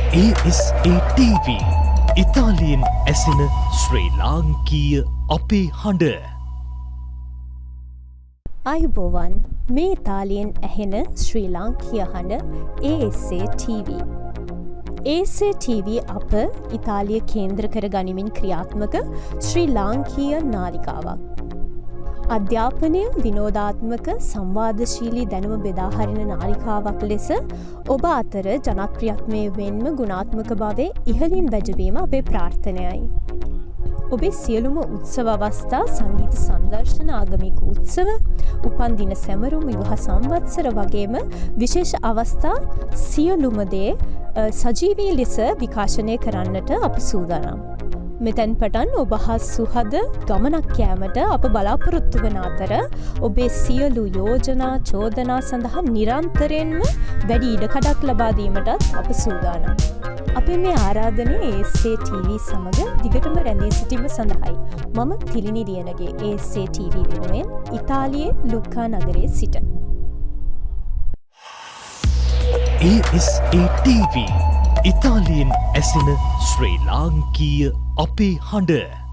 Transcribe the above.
ASA TV ඉතාලියෙන් ඇසෙන ශ්‍රී ලාංකීය අපේ හඬ. අයුබෝවන් මේ ඉතාලියෙන් ඇහෙන ශ්‍රී ලාංකීය හඬ ASA TV. ASA TV අප ඉතාලිය කේන්ද්‍ර කර ගනිමින් ක්‍රියාත්මක ශ්‍රී ලාංකීය නාලිකාවක්. අධ්‍යාපනය විනෝදාත්මක සංවාදශීලී දැනුම බෙදාහරින නාලිකාවක් ලෙස ඔබ අතර ජනප්‍රියත්වය වෙන්ම ගුණාත්මක භාවය ඉහළින් වැජවීම අපේ ප්‍රාර්ථනයයි. ඔබේ සියලුම උත්සව අවස්ථා සංගීත සංදර්ශන ආගමික උත්සව උපන්දින සැමරුම් විවාහ සංවත්සර වගේම විශේෂ අවස්ථා සියලුම දේ සජීවී ලෙස විකාශනය කරන්නට අප සූදානම්. මෙතැන් පටන් ඔබ හා සුහද ගමනක් යෑමට අප බලාපොරොත්තු වන අතර ඔබේ සියලු යෝජනා චෝදනා සඳහා නිරන්තරයෙන්ම වැඩි ඉඩකඩක් ලබා දීමටත් අප සූදානම්. අපේ මේ ආරාධනය ASA TV සමග දිගටම රැඳී සිටීම සඳහායි. මම තිලිනි දියනගේ ASA TV වෙනුවෙන් ඉතාලියේ ලුක්කා නගරයේ සිට. ASA TV ඉතාලියෙන් ඇසෙන ශ්‍රී ලාංකීය අපේ හඬ.